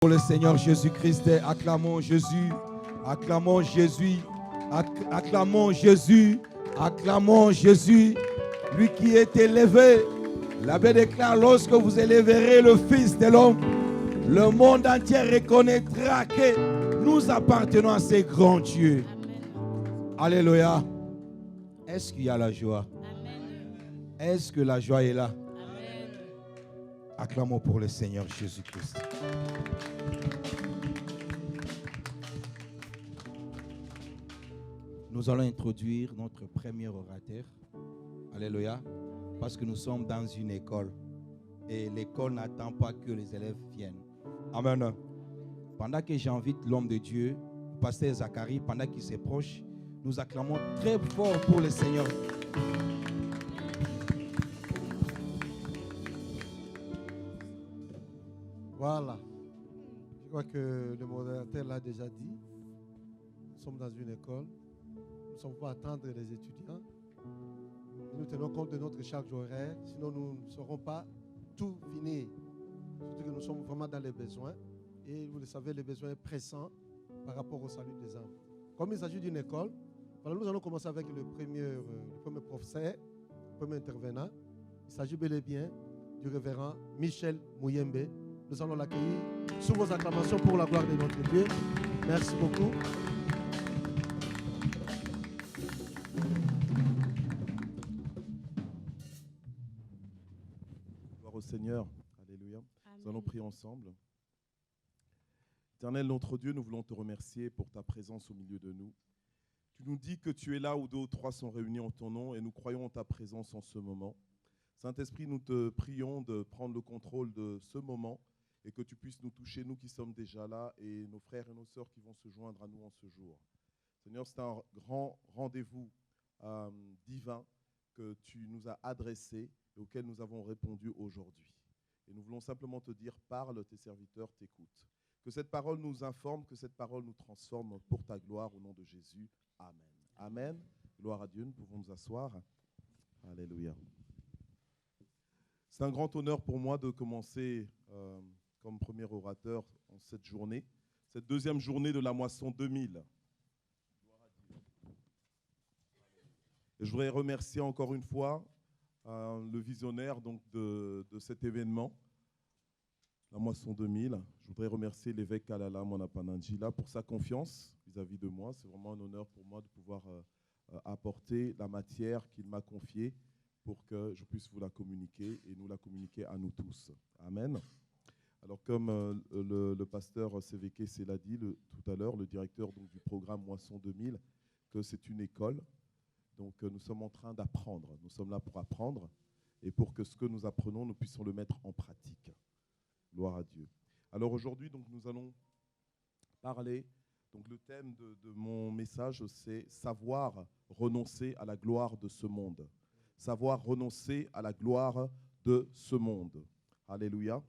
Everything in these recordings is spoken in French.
Pour le Seigneur Jésus-Christ, acclamons Jésus, acclamons Jésus, acclamons Jésus, acclamons Jésus, lui qui est élevé. La Bible déclare, lorsque vous élèverez le Fils de l'homme, le monde entier reconnaîtra que nous appartenons à ces grands dieux. Alléluia. Est-ce qu'il y a la joie? Est-ce que la joie est là? Acclamons pour le Seigneur Jésus-Christ. Nous allons introduire notre premier orateur. Alléluia. Parce que nous sommes dans une école. Et l'école n'attend pas que les élèves viennent. Amen. Pendant que j'invite l'homme de Dieu, le pasteur Zacharie, pendant qu'il s'approche, nous acclamons très fort pour le Seigneur. Voilà. Je crois que le modérateur l'a déjà dit. Nous sommes dans une école. Nous ne sommes pas attendre les étudiants. Nous tenons compte de notre charge horaire. Sinon, nous ne saurons pas tout finir. Surtout que nous sommes vraiment dans les besoins. Et vous le savez, les besoins pressants par rapport au salut des âmes. Comme il s'agit d'une école, voilà, nous allons commencer avec le premier professeur, le premier intervenant. Il s'agit bel et bien du révérend Michel Mouyembe. Nous allons l'accueillir sous vos acclamations pour la gloire de notre Dieu. Merci beaucoup. Gloire au Seigneur. Alléluia. Amen. Nous allons prier ensemble. Éternel, notre Dieu, nous voulons te remercier pour ta présence au milieu de nous. Tu nous dis que tu es là où 2 ou 3 sont réunis en ton nom et nous croyons en ta présence en ce moment. Saint-Esprit, nous te prions de prendre le contrôle de ce moment et que tu puisses nous toucher, nous qui sommes déjà là, et nos frères et nos sœurs qui vont se joindre à nous en ce jour. Seigneur, c'est un grand rendez-vous divin que tu nous as adressé et auquel nous avons répondu aujourd'hui. Et nous voulons simplement te dire, parle, tes serviteurs t'écoutent. Que cette parole nous informe, que cette parole nous transforme pour ta gloire, au nom de Jésus. Amen. Amen. Gloire à Dieu, nous pouvons nous asseoir. Alléluia. C'est un grand honneur pour moi de commencer comme premier orateur en cette journée, cette deuxième journée de la moisson 2000. Et je voudrais remercier encore une fois le visionnaire donc, de cet événement, la moisson 2000. Je voudrais remercier l'évêque Kalala Mwanapananjila pour sa confiance vis-à-vis de moi. C'est vraiment un honneur pour moi de pouvoir apporter la matière qu'il m'a confiée pour que je puisse vous la communiquer et nous la communiquer à nous tous. Amen. Alors comme le pasteur Sévéké l'a dit tout à l'heure, le directeur donc, du programme Moisson 2000, que c'est une école. Donc nous sommes en train d'apprendre. Nous sommes là pour apprendre et pour que ce que nous apprenons, nous puissions le mettre en pratique. Gloire à Dieu. Alors aujourd'hui, donc, nous allons parler. Donc le thème de mon message, c'est savoir renoncer à la gloire de ce monde. Savoir renoncer à la gloire de ce monde. Alléluia.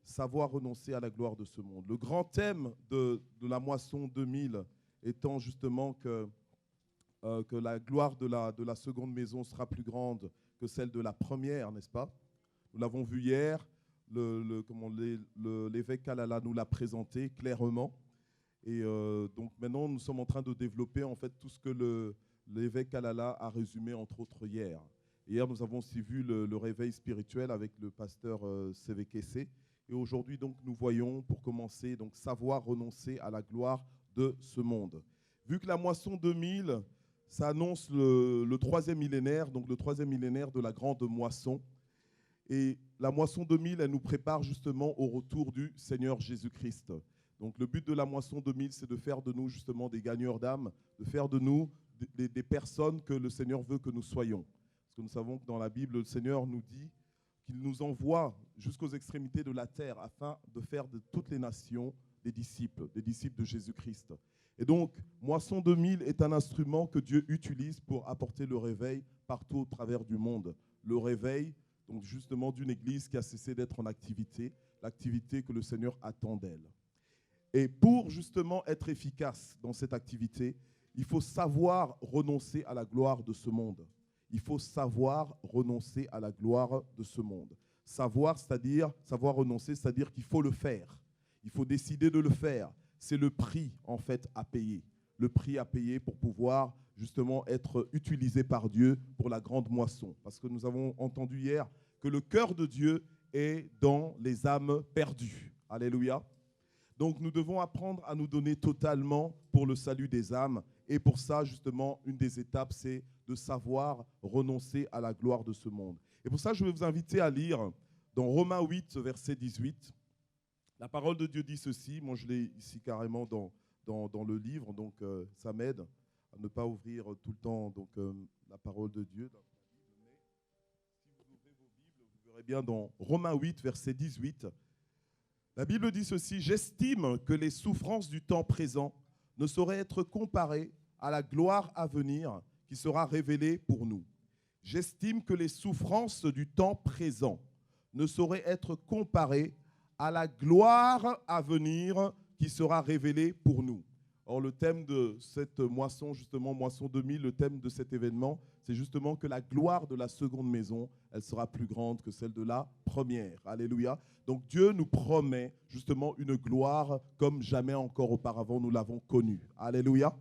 Savoir renoncer à la gloire de ce monde. Le grand thème de la moisson 2000 étant justement que la gloire de la seconde maison sera plus grande que celle de la première, n'est-ce pas? Nous l'avons vu hier, l'évêque Kalala nous l'a présenté clairement. Et donc maintenant, nous sommes en train de développer en fait tout ce que l'évêque Kalala a résumé entre autres hier. Hier, nous avons aussi vu le réveil spirituel avec le pasteur Sévéké. Et aujourd'hui, donc, nous voyons, pour commencer, donc, savoir renoncer à la gloire de ce monde. Vu que la moisson 2000, ça annonce le 3e millénaire, donc le 3e millénaire de la grande moisson. Et la moisson 2000, elle nous prépare justement au retour du Seigneur Jésus-Christ. Donc le but de la moisson 2000, c'est de faire de nous justement des gagneurs d'âme, de faire de nous des personnes que le Seigneur veut que nous soyons. Parce que nous savons que dans la Bible, le Seigneur nous dit qu'il nous envoie jusqu'aux extrémités de la terre afin de faire de toutes les nations des disciples de Jésus-Christ. Et donc, Moisson 2000 est un instrument que Dieu utilise pour apporter le réveil partout au travers du monde. Le réveil, donc justement, d'une église qui a cessé d'être en activité, l'activité que le Seigneur attend d'elle. Et pour justement être efficace dans cette activité, il faut savoir renoncer à la gloire de ce monde. Il faut savoir renoncer à la gloire de ce monde. Savoir renoncer, c'est-à-dire qu'il faut le faire. Il faut décider de le faire. C'est le prix, en fait, à payer. Le prix à payer pour pouvoir, justement, être utilisé par Dieu pour la grande moisson. Parce que nous avons entendu hier que le cœur de Dieu est dans les âmes perdues. Alléluia. Donc, nous devons apprendre à nous donner totalement pour le salut des âmes. Et pour ça, justement, une des étapes, c'est de savoir renoncer à la gloire de ce monde. Et pour ça, je vais vous inviter à lire dans Romains 8, verset 18. La parole de Dieu dit ceci. Moi, je l'ai ici carrément dans le livre, donc ça m'aide à ne pas ouvrir tout le temps la parole de Dieu. Mais si vous ouvrez vos Bibles, vous verrez bien dans Romains 8, verset 18. La Bible dit ceci: « J'estime que les souffrances du temps présent ne sauraient être comparées à la gloire à venir qui sera révélée pour nous. » J'estime que les souffrances du temps présent ne sauraient être comparées à la gloire à venir qui sera révélée pour nous. Or, le thème de cette moisson, justement, moisson 2000, le thème de cet événement, c'est justement que la gloire de la seconde maison, elle sera plus grande que celle de la première. Alléluia. Donc, Dieu nous promet justement une gloire comme jamais encore auparavant nous l'avons connue. Alléluia.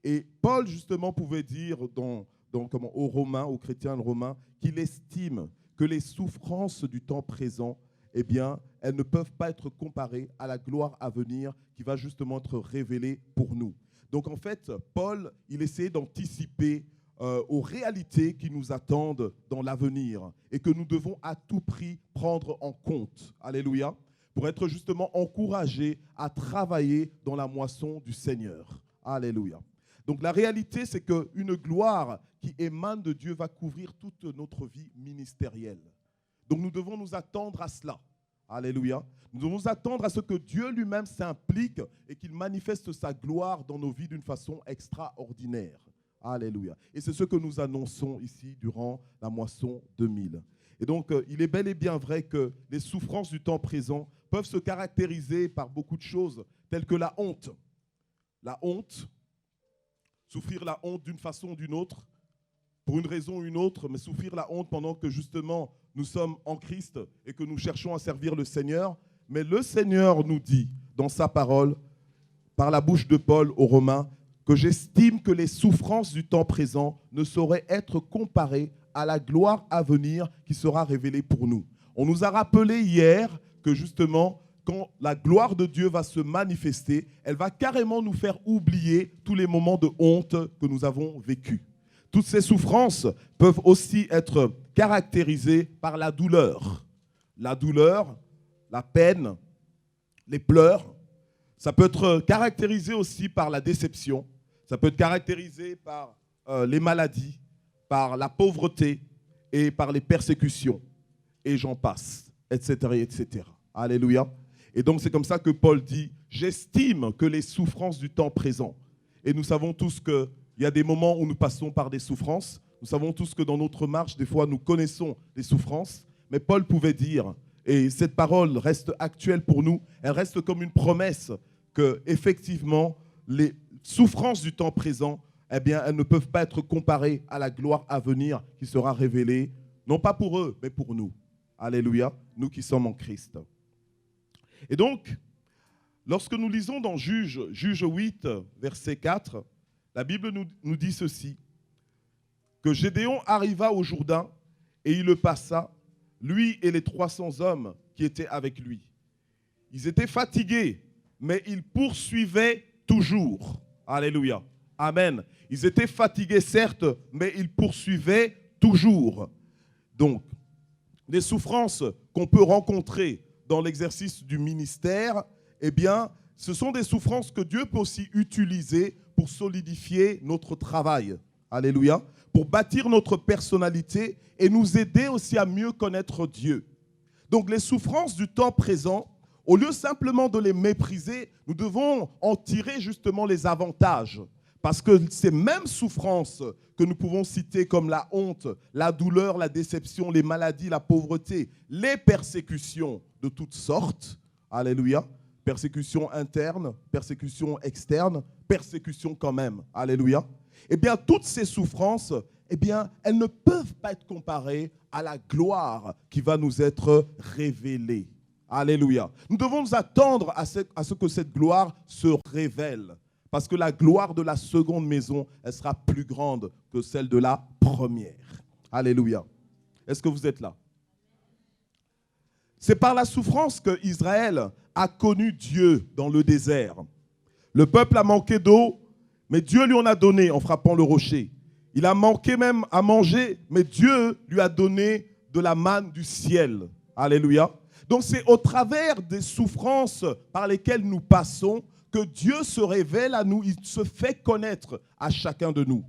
Et Paul, justement, pouvait dire aux Romains, aux chrétiens romains, qu'il estime que les souffrances du temps présent, eh bien, elles ne peuvent pas être comparées à la gloire à venir qui va justement être révélée pour nous. Donc, en fait, Paul, il essayait d'anticiper aux réalités qui nous attendent dans l'avenir et que nous devons à tout prix prendre en compte. Alléluia. Pour être justement encouragés à travailler dans la moisson du Seigneur. Alléluia. Donc, la réalité, c'est qu'une gloire qui émane de Dieu va couvrir toute notre vie ministérielle. Donc, nous devons nous attendre à cela. Alléluia. Nous devons nous attendre à ce que Dieu lui-même s'implique et qu'il manifeste sa gloire dans nos vies d'une façon extraordinaire. Alléluia. Et c'est ce que nous annonçons ici durant la moisson 2000. Et donc, il est bel et bien vrai que les souffrances du temps présent peuvent se caractériser par beaucoup de choses, telles que la honte. La honte, souffrir la honte d'une façon ou d'une autre, pour une raison ou une autre, mais souffrir la honte pendant que justement nous sommes en Christ et que nous cherchons à servir le Seigneur. Mais le Seigneur nous dit dans sa parole, par la bouche de Paul aux Romains, que j'estime que les souffrances du temps présent ne sauraient être comparées à la gloire à venir qui sera révélée pour nous. On nous a rappelé hier que justement, quand la gloire de Dieu va se manifester, elle va carrément nous faire oublier tous les moments de honte que nous avons vécus. Toutes ces souffrances peuvent aussi être caractérisées par la douleur. La douleur, la peine, les pleurs. Ça peut être caractérisé aussi par la déception. Ça peut être caractérisé par les maladies, par la pauvreté et par les persécutions. Et j'en passe, etc., etc. Alléluia. Et donc c'est comme ça que Paul dit « J'estime que les souffrances du temps présent ». Et nous savons tous qu'il y a des moments où nous passons par des souffrances. Nous savons tous que dans notre marche, des fois, nous connaissons des souffrances. Mais Paul pouvait dire, et cette parole reste actuelle pour nous, elle reste comme une promesse qu'effectivement, les souffrances du temps présent, eh bien, elles ne peuvent pas être comparées à la gloire à venir qui sera révélée, non pas pour eux, mais pour nous. Alléluia, nous qui sommes en Christ. Et donc, lorsque nous lisons dans Juge 8, verset 4, la Bible nous dit ceci, que Gédéon arriva au Jourdain et il le passa, lui et les 300 hommes qui étaient avec lui. Ils étaient fatigués, mais ils poursuivaient toujours. Alléluia. Amen. Ils étaient fatigués, certes, mais ils poursuivaient toujours. Donc, les souffrances qu'on peut rencontrer dans l'exercice du ministère, eh bien, ce sont des souffrances que Dieu peut aussi utiliser pour solidifier notre travail. Alléluia. Pour bâtir notre personnalité et nous aider aussi à mieux connaître Dieu. Donc, les souffrances du temps présent, au lieu simplement de les mépriser, nous devons en tirer justement les avantages. Parce que ces mêmes souffrances que nous pouvons citer comme la honte, la douleur, la déception, les maladies, la pauvreté, les persécutions de toutes sortes, alléluia, persécutions internes, persécutions externes, persécutions quand même, alléluia, eh bien toutes ces souffrances, eh bien elles ne peuvent pas être comparées à la gloire qui va nous être révélée, Alléluia. Nous devons nous attendre à ce que cette gloire se révèle. Parce que la gloire de la seconde maison, elle sera plus grande que celle de la première. Alléluia. Est-ce que vous êtes là? C'est par la souffrance que Israël a connu Dieu dans le désert. Le peuple a manqué d'eau, mais Dieu lui en a donné en frappant le rocher. Il a manqué même à manger, mais Dieu lui a donné de la manne du ciel. Alléluia. Donc c'est au travers des souffrances par lesquelles nous passons que Dieu se révèle à nous, il se fait connaître à chacun de nous.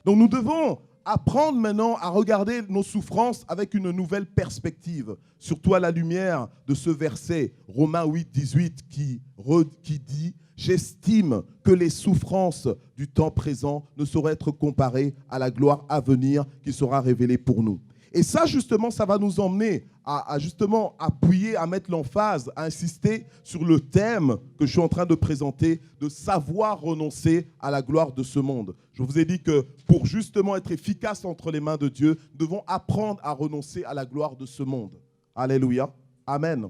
Donc nous devons apprendre maintenant à regarder nos souffrances avec une nouvelle perspective, surtout à la lumière de ce verset Romains 8, 18 qui dit « J'estime que les souffrances du temps présent ne sauraient être comparées à la gloire à venir qui sera révélée pour nous. » Et ça, justement, ça va nous emmener à justement appuyer, à mettre l'emphase, à insister sur le thème que je suis en train de présenter, de savoir renoncer à la gloire de ce monde. Je vous ai dit que pour justement être efficace entre les mains de Dieu, nous devons apprendre à renoncer à la gloire de ce monde. Alléluia. Amen.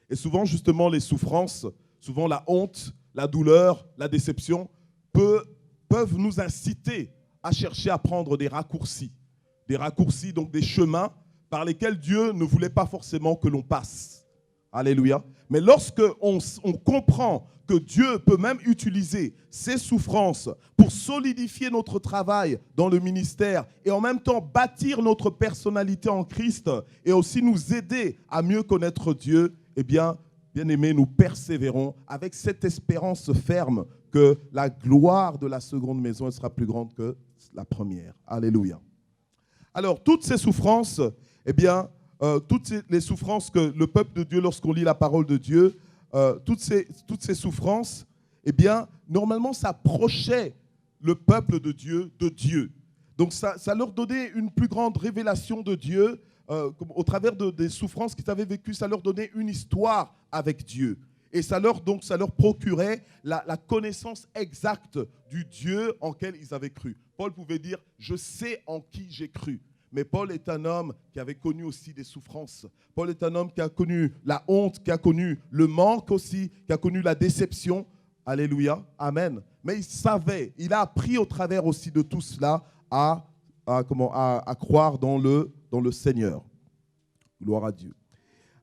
Et souvent, justement, les souffrances, souvent la honte, la douleur, la déception peuvent nous inciter à chercher à prendre des raccourcis. Des raccourcis, donc des chemins par lesquels Dieu ne voulait pas forcément que l'on passe. Alléluia. Mais lorsque on comprend que Dieu peut même utiliser ces souffrances pour solidifier notre travail dans le ministère et en même temps bâtir notre personnalité en Christ et aussi nous aider à mieux connaître Dieu, eh bien aimés, nous persévérons avec cette espérance ferme que la gloire de la seconde maison elle sera plus grande que la première. Alléluia. Alors, toutes ces souffrances, eh bien, toutes les souffrances que le peuple de Dieu, lorsqu'on lit la parole de Dieu, toutes ces souffrances, eh bien, normalement, ça approchait le peuple de Dieu de Dieu. Donc, ça leur donnait une plus grande révélation de Dieu. Au travers des souffrances qu'ils avaient vécues, ça leur donnait une histoire avec Dieu. Et ça leur procurait la connaissance exacte du Dieu en quel ils avaient cru. Paul pouvait dire « Je sais en qui j'ai cru ». Mais Paul est un homme qui avait connu aussi des souffrances. Paul est un homme qui a connu la honte, qui a connu le manque aussi, qui a connu la déception. Alléluia, amen. Mais il savait, il a appris au travers aussi de tout cela à croire dans le Seigneur. Gloire à Dieu.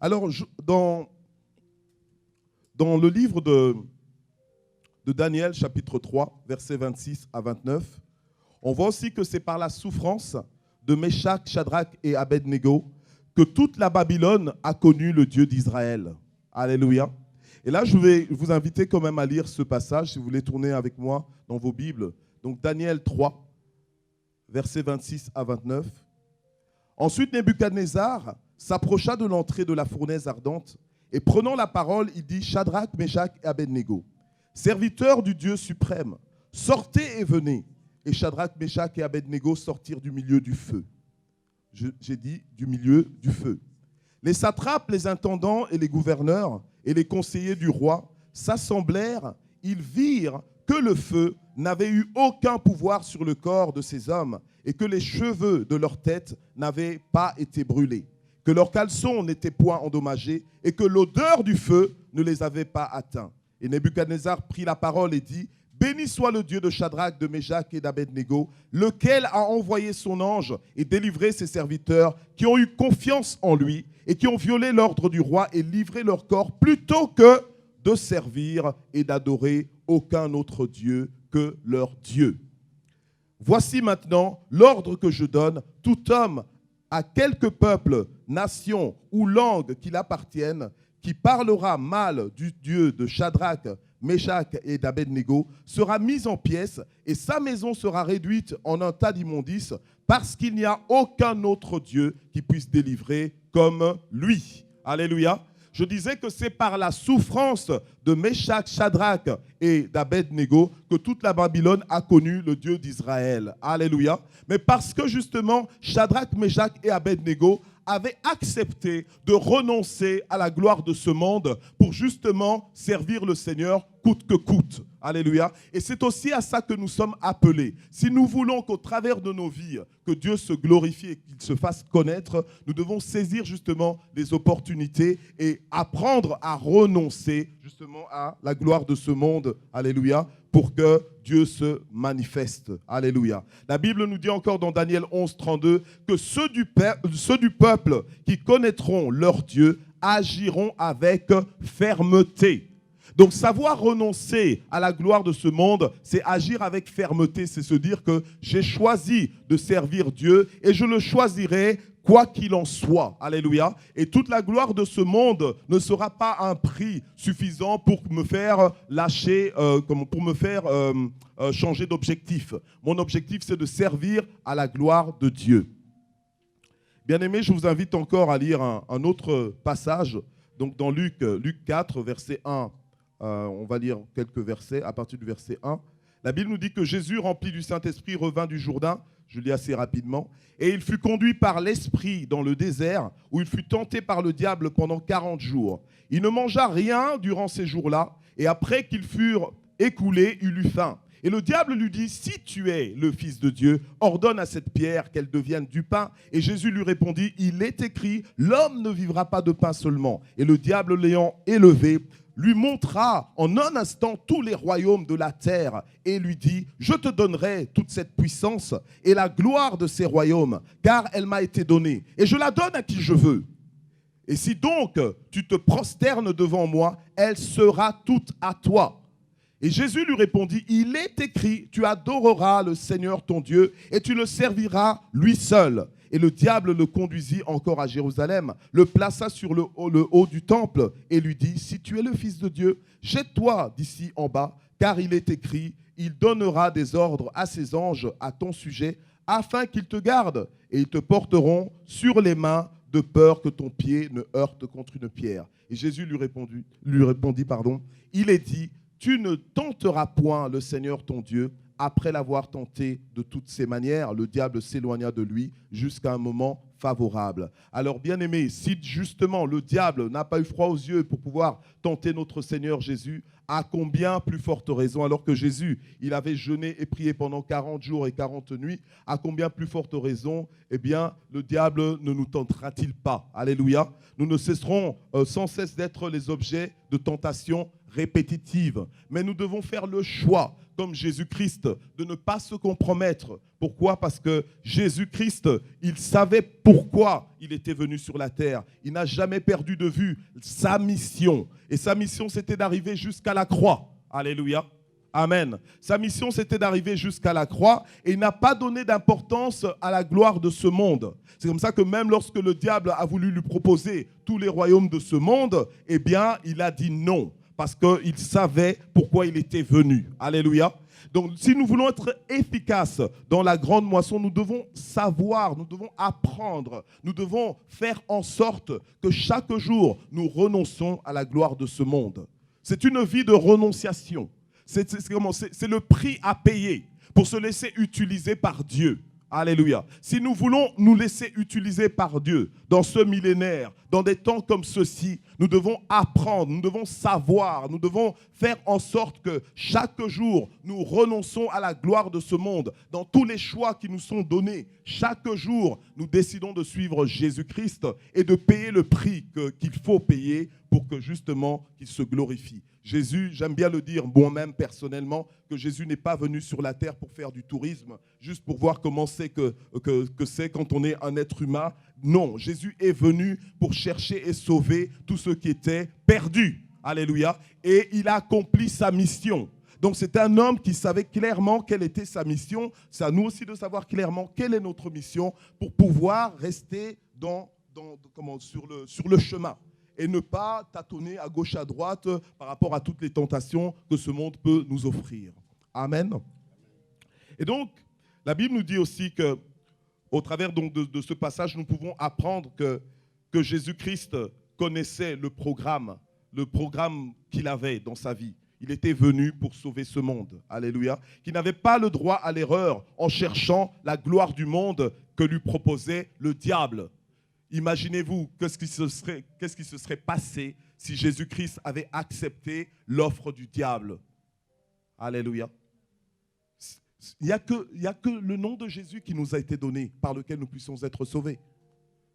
Alors, dans le livre de Daniel, chapitre 3, versets 26 à 29, on voit aussi que c'est par la souffrance de Méshach, Shadrach et Abednego que toute la Babylone a connu le Dieu d'Israël. Alléluia. Et là, je vais vous inviter quand même à lire ce passage, si vous voulez tourner avec moi dans vos Bibles. Donc, Daniel 3, versets 26 à 29. Ensuite, Nebuchadnezzar s'approcha de l'entrée de la fournaise ardente et prenant la parole, il dit « Shadrach, Méshach et Abednego, serviteurs du Dieu suprême, sortez et venez. » Et Shadrach, Méshach et Abednego sortirent du milieu du feu. J'ai dit du milieu du feu. Les satrapes, les intendants et les gouverneurs et les conseillers du roi s'assemblèrent. Ils virent que le feu n'avait eu aucun pouvoir sur le corps de ces hommes et que les cheveux de leur tête n'avaient pas été brûlés, que leurs caleçons n'étaient point endommagés et que l'odeur du feu ne les avait pas atteints. Et Nebuchadnezzar prit la parole et dit « Béni soit le Dieu de Shadrach, de Méshach et d'Abednego, lequel a envoyé son ange et délivré ses serviteurs qui ont eu confiance en lui et qui ont violé l'ordre du roi et livré leur corps plutôt que de servir et d'adorer aucun autre Dieu que leur Dieu. Voici maintenant l'ordre que je donne, tout homme à quelque peuple, nation ou langue qu'il appartienne, qui parlera mal du Dieu de Shadrach, Méshach et d'Abednego, sera mis en pièces et sa maison sera réduite en un tas d'immondices parce qu'il n'y a aucun autre Dieu qui puisse délivrer comme lui. Alléluia. Je disais que c'est par la souffrance de Méshach, Shadrach et d'Abednego que toute la Babylone a connu le Dieu d'Israël. Alléluia. Mais parce que justement, Shadrach, Méshach et Abednego avaient accepté de renoncer à la gloire de ce monde pour justement servir le Seigneur, coûte que coûte. Alléluia. Et c'est aussi à ça que nous sommes appelés. Si nous voulons qu'au travers de nos vies, que Dieu se glorifie et qu'il se fasse connaître, nous devons saisir justement les opportunités et apprendre à renoncer justement à la gloire de ce monde. Alléluia. Pour que Dieu se manifeste. Alléluia. La Bible nous dit encore dans Daniel 11, 32 que ceux du peuple qui connaîtront leur Dieu agiront avec fermeté. Donc savoir renoncer à la gloire de ce monde, c'est agir avec fermeté, c'est se dire que j'ai choisi de servir Dieu et je le choisirai quoi qu'il en soit. Alléluia. Et toute la gloire de ce monde ne sera pas un prix suffisant pour me faire lâcher, pour me faire changer d'objectif. Mon objectif, c'est de servir à la gloire de Dieu. Bien-aimés, je vous invite encore à lire un autre passage. Donc dans Luc 4, verset 1. On va lire quelques versets à partir du verset 1. La Bible nous dit que Jésus, rempli du Saint-Esprit, revint du Jourdain. Je lis assez rapidement. Et il fut conduit par l'Esprit dans le désert, où il fut tenté par le diable pendant 40 jours. Il ne mangea rien durant ces jours-là, et après qu'ils furent écoulés, il eut faim. Et le diable lui dit, si tu es le Fils de Dieu, ordonne à cette pierre qu'elle devienne du pain. Et Jésus lui répondit, il est écrit, l'homme ne vivra pas de pain seulement. Et le diable l'ayant élevé, lui montra en un instant tous les royaumes de la terre et lui dit, je te donnerai toute cette puissance et la gloire de ces royaumes, car elle m'a été donnée, et je la donne à qui je veux. Et si donc tu te prosternes devant moi, elle sera toute à toi. Et Jésus lui répondit, il est écrit, tu adoreras le Seigneur ton Dieu et tu le serviras lui seul. Et le diable le conduisit encore à Jérusalem, le plaça sur le haut du temple et lui dit, si tu es le Fils de Dieu, jette-toi d'ici en bas, car il est écrit, il donnera des ordres à ses anges à ton sujet, afin qu'ils te gardent, et ils te porteront sur les mains, de peur que ton pied ne heurte contre une pierre. Et Jésus lui répondit, il est dit, tu ne tenteras point le Seigneur ton Dieu. Après l'avoir tenté de toutes ses manières, le diable s'éloigna de lui jusqu'à un moment favorable. Alors bien aimé, si justement le diable n'a pas eu froid aux yeux pour pouvoir tenter notre Seigneur Jésus, à combien plus forte raison, alors que Jésus, il avait jeûné et prié pendant 40 jours et 40 nuits, à combien plus forte raison, eh bien, le diable ne nous tentera-t-il pas? Alléluia. Nous ne cesserons sans cesse d'être les objets de tentation répétitive. Mais nous devons faire le choix, comme Jésus-Christ, de ne pas se compromettre. Pourquoi? Parce que Jésus-Christ, il savait pourquoi il était venu sur la terre. Il n'a jamais perdu de vue sa mission. Et sa mission, c'était d'arriver jusqu'à la croix. Alléluia. Amen. Sa mission, c'était d'arriver jusqu'à la croix et il n'a pas donné d'importance à la gloire de ce monde. C'est comme ça que même lorsque le diable a voulu lui proposer tous les royaumes de ce monde, eh bien, il a dit non. Parce qu'il savait pourquoi il était venu. Alléluia. Donc, si nous voulons être efficaces dans la grande moisson, nous devons savoir, nous devons apprendre, nous devons faire en sorte que chaque jour, nous renonçons à la gloire de ce monde. C'est une vie de renonciation. C'est le prix à payer pour se laisser utiliser par Dieu. Alléluia. Si nous voulons nous laisser utiliser par Dieu dans ce millénaire, dans des temps comme ceux-ci, nous devons apprendre, nous devons savoir, nous devons faire en sorte que chaque jour, nous renonçons à la gloire de ce monde. Dans tous les choix qui nous sont donnés, chaque jour, nous décidons de suivre Jésus-Christ et de payer le prix qu'il faut payer pour que justement, qu'il se glorifie. Jésus, j'aime bien le dire moi-même personnellement, que Jésus n'est pas venu sur la terre pour faire du tourisme, juste pour voir comment c'est que c'est quand on est un être humain. Non, Jésus est venu pour chercher et sauver tous ceux qui étaient perdus. Alléluia. Et il a accompli sa mission. Donc c'est un homme qui savait clairement quelle était sa mission. C'est à nous aussi de savoir clairement quelle est notre mission pour pouvoir rester sur le chemin. Et ne pas tâtonner à gauche, à droite par rapport à toutes les tentations que ce monde peut nous offrir. Amen. Et donc, la Bible nous dit aussi qu'au travers donc de ce passage, nous pouvons apprendre que Jésus-Christ connaissait le programme qu'il avait dans sa vie. Il était venu pour sauver ce monde. Alléluia. Qu'il n'avait pas le droit à l'erreur en cherchant la gloire du monde que lui proposait le diable. Imaginez-vous qu'est-ce qui se serait passé si Jésus-Christ avait accepté l'offre du diable. Alléluia. Il n'y a que le nom de Jésus qui nous a été donné, par lequel nous puissions être sauvés.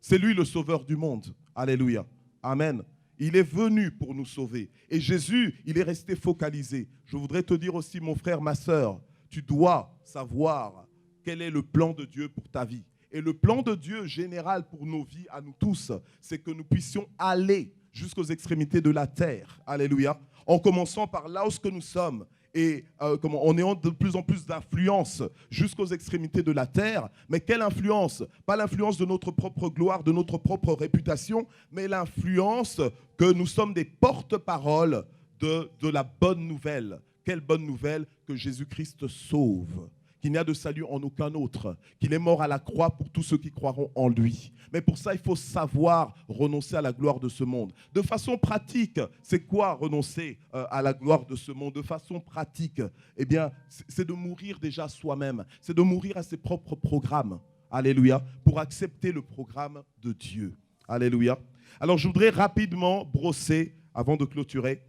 C'est lui le sauveur du monde. Alléluia. Amen. Il est venu pour nous sauver. Et Jésus, il est resté focalisé. Je voudrais te dire aussi, mon frère, ma sœur, tu dois savoir quel est le plan de Dieu pour ta vie. Et le plan de Dieu général pour nos vies, à nous tous, c'est que nous puissions aller jusqu'aux extrémités de la terre. Alléluia. En commençant par là où nous sommes. Et en ayant de plus en plus d'influence jusqu'aux extrémités de la terre. Mais quelle influence? Pas l'influence de notre propre gloire, de notre propre réputation, mais l'influence que nous sommes des porte-paroles de la bonne nouvelle. Quelle bonne nouvelle? Que Jésus-Christ sauve, qu'il n'y a de salut en aucun autre, qu'il est mort à la croix pour tous ceux qui croiront en lui. Mais pour ça, il faut savoir renoncer à la gloire de ce monde. De façon pratique, c'est quoi renoncer à la gloire de ce monde? De façon pratique, eh bien, c'est de mourir déjà soi-même. C'est de mourir à ses propres programmes. Alléluia. Pour accepter le programme de Dieu. Alléluia. Alors, je voudrais rapidement brosser, avant de clôturer,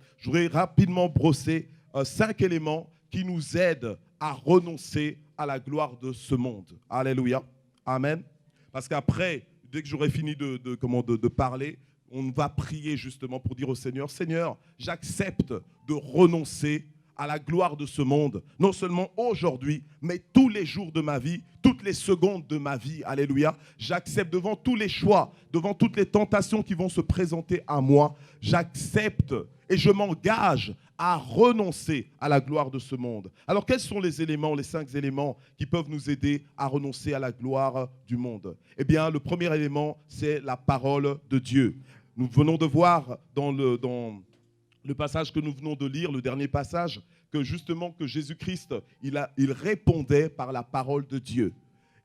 5 éléments qui nous aident à renoncer à la gloire de ce monde. Alléluia. Amen. Parce qu'après, dès que j'aurai fini de parler, on va prier justement pour dire au Seigneur, Seigneur, j'accepte de renoncer à la gloire de ce monde, non seulement aujourd'hui, mais tous les jours de ma vie, toutes les secondes de ma vie. Alléluia. J'accepte devant tous les choix, devant toutes les tentations qui vont se présenter à moi, j'accepte et je m'engage à renoncer à la gloire de ce monde. Alors, quels sont les éléments, les 5 éléments qui peuvent nous aider à renoncer à la gloire du monde? Eh bien, le premier élément, c'est la parole de Dieu. Nous venons de voir dans le passage que nous venons de lire, le dernier passage, que justement que Jésus-Christ, il répondait par la parole de Dieu.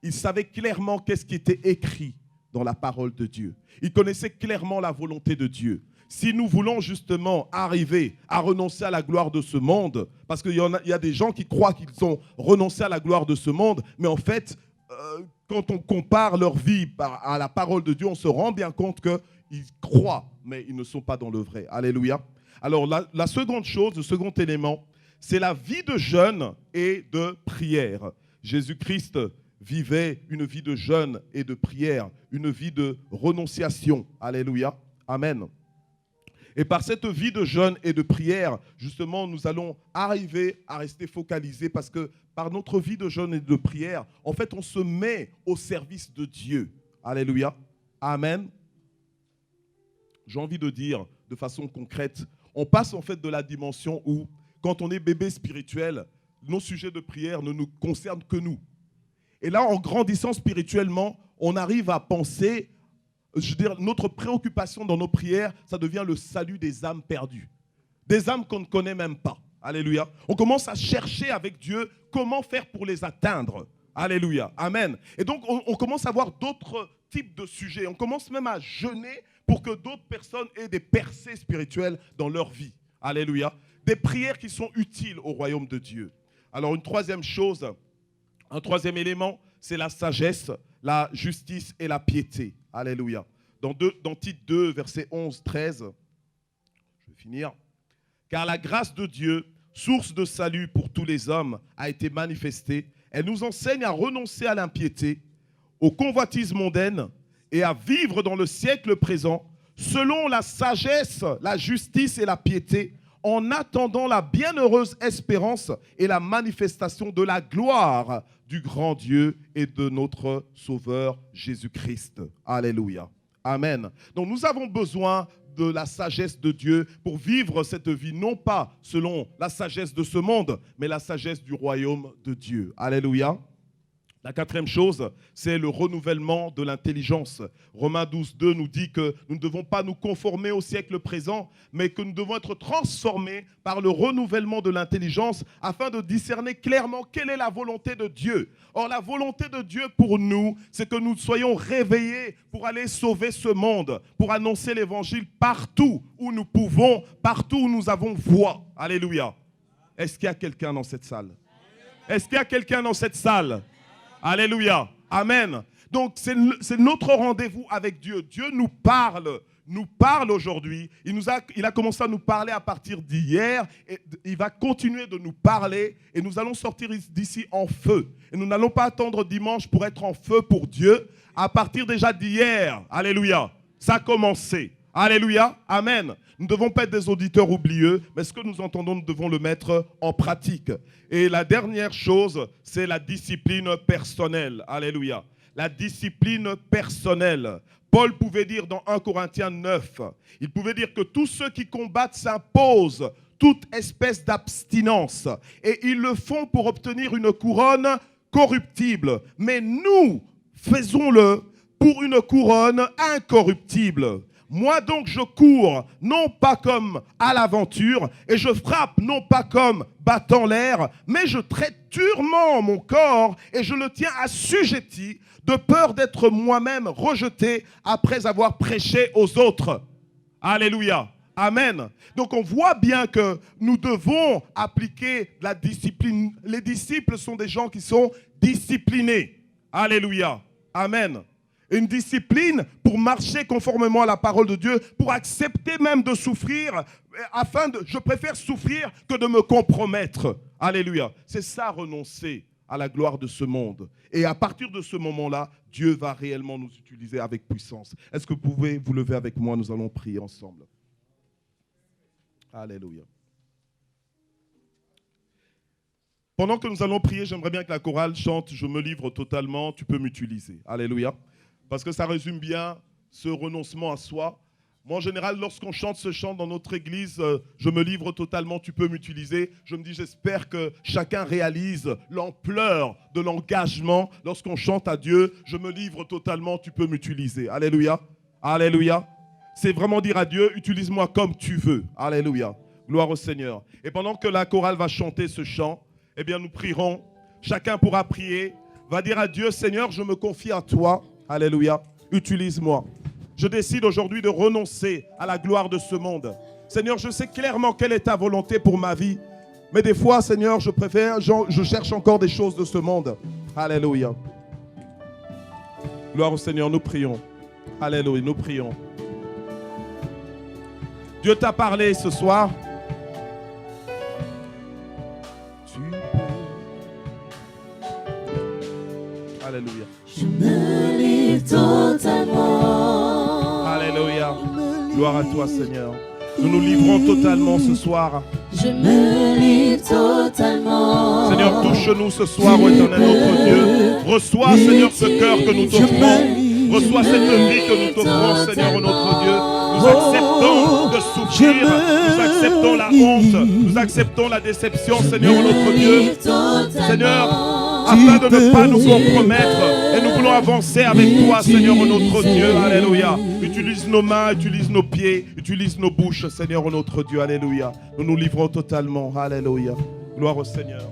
Il savait clairement qu'est-ce qui était écrit dans la parole de Dieu. Il connaissait clairement la volonté de Dieu. Si nous voulons justement arriver à renoncer à la gloire de ce monde, parce qu'il y a des gens qui croient qu'ils ont renoncé à la gloire de ce monde, mais en fait, quand on compare leur vie à la parole de Dieu, on se rend bien compte qu'ils croient, mais ils ne sont pas dans le vrai. Alléluia. Alors la seconde chose, le second élément, c'est la vie de jeûne et de prière. Jésus-Christ vivait une vie de jeûne et de prière, une vie de renonciation. Alléluia. Amen. Et par cette vie de jeûne et de prière, justement, nous allons arriver à rester focalisés parce que par notre vie de jeûne et de prière, en fait, on se met au service de Dieu. Alléluia. Amen. J'ai envie de dire de façon concrète, on passe en fait de la dimension où, quand on est bébé spirituel, nos sujets de prière ne nous concernent que nous. Et là, en grandissant spirituellement, on arrive à penser... Je veux dire, notre préoccupation dans nos prières, ça devient le salut des âmes perdues. Des âmes qu'on ne connaît même pas. Alléluia. On commence à chercher avec Dieu comment faire pour les atteindre. Alléluia. Amen. Et donc, on commence à avoir d'autres types de sujets. On commence même à jeûner pour que d'autres personnes aient des percées spirituelles dans leur vie. Alléluia. Des prières qui sont utiles au royaume de Dieu. Alors, une troisième chose, un troisième élément, c'est la sagesse, la justice et la piété. Alléluia. Dans Tite 2, verset 11-13, je vais finir. Car la grâce de Dieu, source de salut pour tous les hommes, a été manifestée. Elle nous enseigne à renoncer à l'impiété, aux convoitises mondaines et à vivre dans le siècle présent selon la sagesse, la justice et la piété, en attendant la bienheureuse espérance et la manifestation de la gloire du grand Dieu et de notre Sauveur Jésus-Christ. Alléluia. Amen. Donc nous avons besoin de la sagesse de Dieu pour vivre cette vie, non pas selon la sagesse de ce monde, mais la sagesse du royaume de Dieu. Alléluia. La quatrième chose, c'est le renouvellement de l'intelligence. Romains 12:2 nous dit que nous ne devons pas nous conformer au siècle présent, mais que nous devons être transformés par le renouvellement de l'intelligence afin de discerner clairement quelle est la volonté de Dieu. Or, la volonté de Dieu pour nous, c'est que nous soyons réveillés pour aller sauver ce monde, pour annoncer l'évangile partout où nous pouvons, partout où nous avons voix. Alléluia. Est-ce qu'il y a quelqu'un dans cette salle? Est-ce qu'il y a quelqu'un dans cette salle? Alléluia. Amen. Donc, c'est notre rendez-vous avec Dieu. Dieu nous parle nous parle aujourd'hui. Il a commencé à nous parler à partir d'hier. Et il va continuer de nous parler. Et nous allons sortir d'ici en feu. Et nous n'allons pas attendre dimanche pour être en feu pour Dieu. À partir déjà d'hier, alléluia, ça a commencé. Alléluia, amen. Nous ne devons pas être des auditeurs oublieux, mais ce que nous entendons, nous devons le mettre en pratique. Et la dernière chose, c'est la discipline personnelle. Alléluia. La discipline personnelle. Paul pouvait dire dans 1 Corinthiens 9, il pouvait dire que tous ceux qui combattent s'imposent toute espèce d'abstinence. Et ils le font pour obtenir une couronne corruptible. Mais nous, faisons-le pour une couronne incorruptible. Moi donc je cours, non pas comme à l'aventure, et je frappe non pas comme battant l'air, mais je traite durement mon corps et je le tiens assujetti, de peur d'être moi-même rejeté après avoir prêché aux autres. Alléluia. Amen. Donc on voit bien que nous devons appliquer la discipline. Les disciples sont des gens qui sont disciplinés. Alléluia. Amen. Une discipline pour marcher conformément à la parole de Dieu, pour accepter même de souffrir, je préfère souffrir que de me compromettre. Alléluia. C'est ça, renoncer à la gloire de ce monde. Et à partir de ce moment-là, Dieu va réellement nous utiliser avec puissance. Est-ce que vous pouvez vous lever avec moi? Nous allons prier ensemble. Alléluia. Pendant que nous allons prier, j'aimerais bien que la chorale chante « Je me livre totalement, tu peux m'utiliser ». Alléluia. Parce que ça résume bien ce renoncement à soi. Moi, en général, lorsqu'on chante ce chant dans notre église, je me livre totalement, tu peux m'utiliser. Je me dis, j'espère que chacun réalise l'ampleur de l'engagement lorsqu'on chante à Dieu. Je me livre totalement, tu peux m'utiliser. Alléluia. Alléluia. C'est vraiment dire à Dieu, utilise-moi comme tu veux. Alléluia. Gloire au Seigneur. Et pendant que la chorale va chanter ce chant, eh bien, nous prierons. Chacun pourra prier. Va dire à Dieu, Seigneur, je me confie à toi. Alléluia. Utilise-moi. Je décide aujourd'hui de renoncer à la gloire de ce monde. Seigneur, je sais clairement quelle est ta volonté pour ma vie. Mais des fois, Seigneur, je cherche encore des choses de ce monde. Alléluia. Gloire au Seigneur, nous prions. Alléluia, nous prions. Dieu t'a parlé ce soir. Alléluia. Je me livre totalement. Alléluia. Gloire à toi, Seigneur. Nous nous livrons totalement ce soir. Je me livre totalement. Seigneur, touche-nous ce soir, ô éternel notre Dieu. Reçois, Seigneur, ce cœur que nous t'offrons. Reçois cette vie que nous t'offrons, Seigneur, notre Dieu. Nous acceptons de souffrir. Nous acceptons la honte. Nous acceptons la déception, Seigneur, notre Dieu. Seigneur, afin de ne pas nous compromettre. Et nous voulons avancer avec toi, Seigneur, notre Dieu. Alléluia. Utilise nos mains, utilise nos pieds, utilise nos bouches, Seigneur, notre Dieu. Alléluia. Nous nous livrons totalement. Alléluia. Gloire au Seigneur.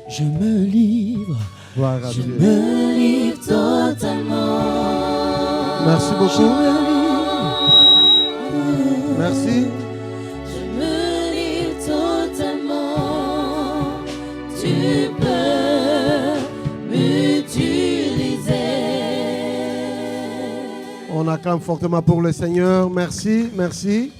Je me livre. Gloire à Je Dieu. me livre totalement. Merci beaucoup. Merci. Je me livre totalement. Tu peux m'utiliser. On acclame fortement pour le Seigneur. Merci, merci.